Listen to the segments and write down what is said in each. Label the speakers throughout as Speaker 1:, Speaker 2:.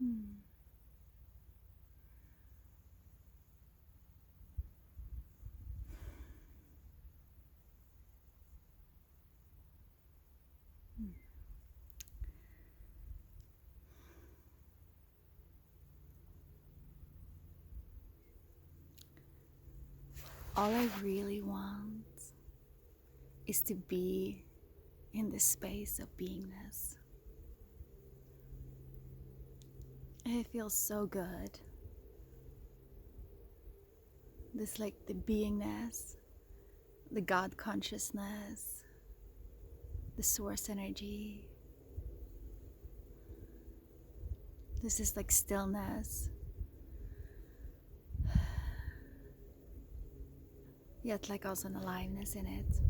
Speaker 1: Hmm. All I really want is to be in the space of beingness. It feels so good. This, like, the beingness, the God consciousness, the source energy. This is like stillness, yet like also an aliveness in it.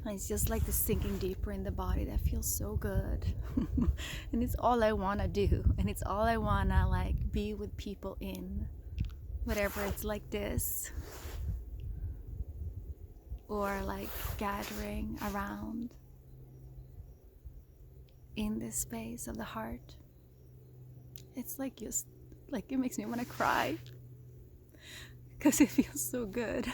Speaker 1: And it's just like the sinking deeper in the body that feels so good. And it's all I want to do. And it's all I want to like be with people in. Whatever it's like this. Or like gathering around in this space of the heart. It's like just like it makes me want to cry. Because it feels so good.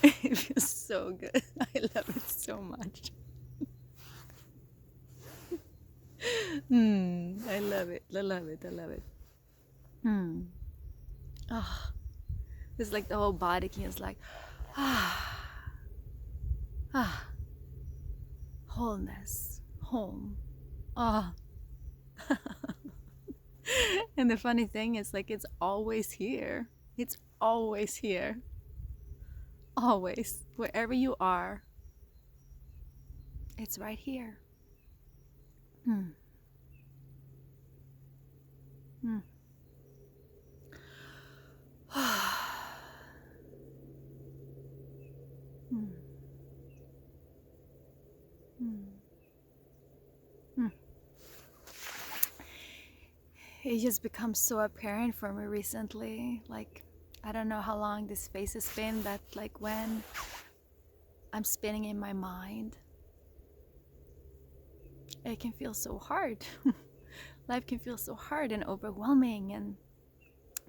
Speaker 1: It feels so good. I love it so much. I love it. I love it. I love it. Oh, it's like the whole body can just like, ah, ah, wholeness, home. Ah. And the funny thing is, like, it's always here. It's always here. Always. Wherever you are, it's right here. Mm. Mm. Mm. Mm. Mm. It just becomes so apparent for me recently. Like, I don't know how long this phase has been, but like when I'm spinning in my mind, it can feel so hard. Life can feel so hard and overwhelming and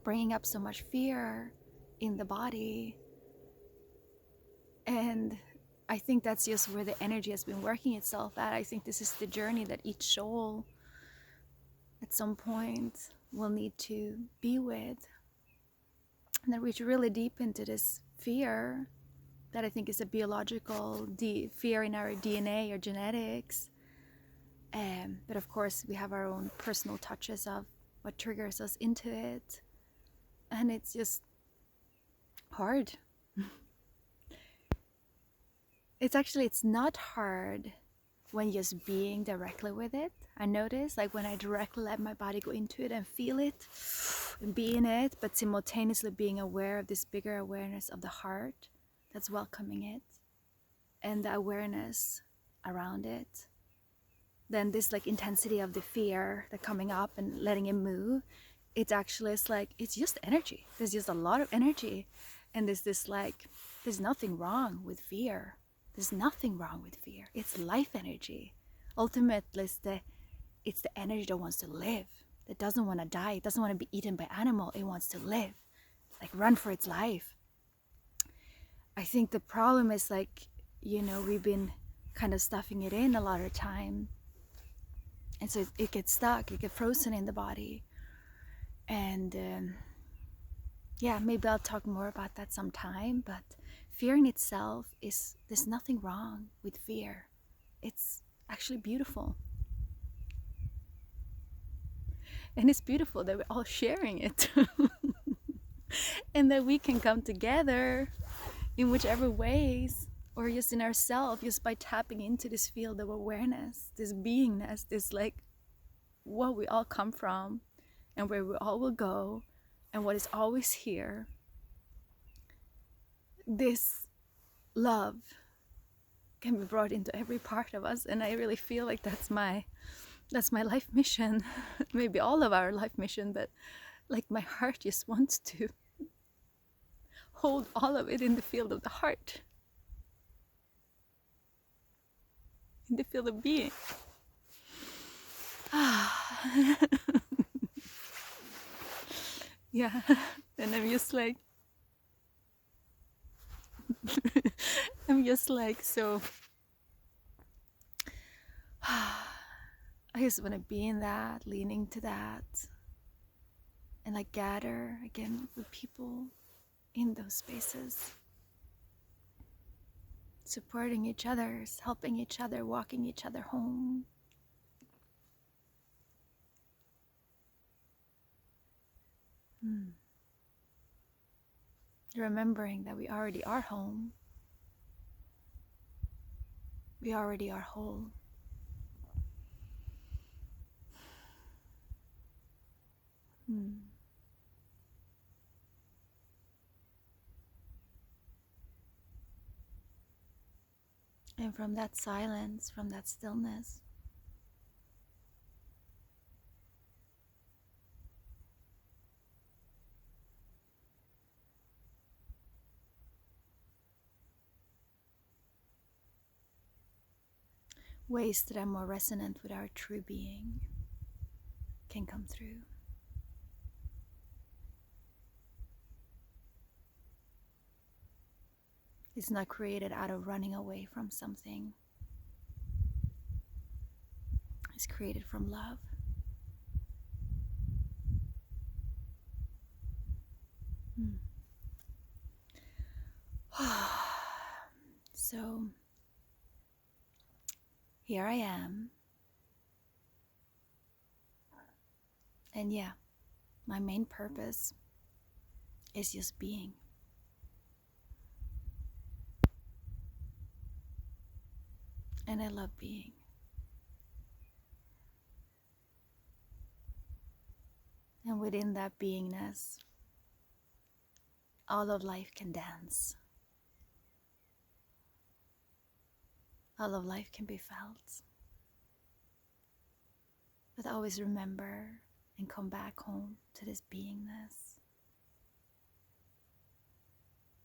Speaker 1: bringing up so much fear in the body. And I think that's just where the energy has been working itself at. I think this is the journey that each soul at some point will need to be with. And then reach really deep into this fear that I think is a biological fear in our DNA or genetics. But of course, we have our own personal touches of what triggers us into it. And it's just hard. It's not hard when just being directly with it. I notice, like, when I directly let my body go into it and feel it and be in it, but simultaneously being aware of this bigger awareness of the heart that's welcoming it and the awareness around it, then this like intensity of the fear that coming up and letting it move, it's actually, it's like, it's just energy. There's just a lot of energy. And there's this like, there's nothing wrong with fear. There's nothing wrong with fear. It's life energy. Ultimately, it's the energy that wants to live, that doesn't want to die. It doesn't want to be eaten by animal. It wants to live, like run for its life. I think the problem is like, we've been kind of stuffing it in a lot of time. And so it gets stuck, it gets frozen in the body. And yeah, maybe I'll talk more about that sometime, but fear in itself there's nothing wrong with fear. It's actually beautiful. And it's beautiful that we're all sharing it. And that we can come together in whichever ways, or just in ourselves, just by tapping into this field of awareness, this beingness, this like what we all come from and where we all will go and what is always here. This love can be brought into every part of us, and I really feel like that's my life mission. Maybe all of our life mission, but like my heart just wants to hold all of it in the field of the heart. in the field of being. Yeah, and I'm just like, so. I just want to be in that, leaning to that, and like gather again with people in those spaces, supporting each other, helping each other, walking each other home. Remembering that we already are home, we already are whole. And from that silence, from that stillness, ways that are more resonant with our true being can come through. It's not created out of running away from something. It's created from love. So here I am. And yeah, my main purpose is just being. And I love being. And within that beingness, all of life can dance. All of life can be felt. But always remember and come back home to this beingness.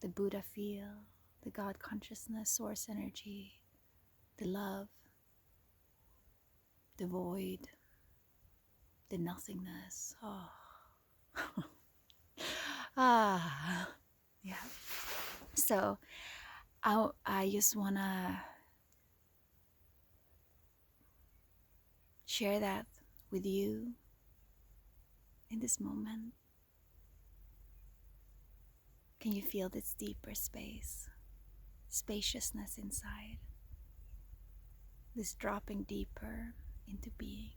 Speaker 1: The Buddha feel, the God consciousness, source energy, the love, the void, the nothingness. Oh. Yeah. So I just wanna share that with you in this moment. Can you feel this deeper space, spaciousness inside? This dropping deeper into being.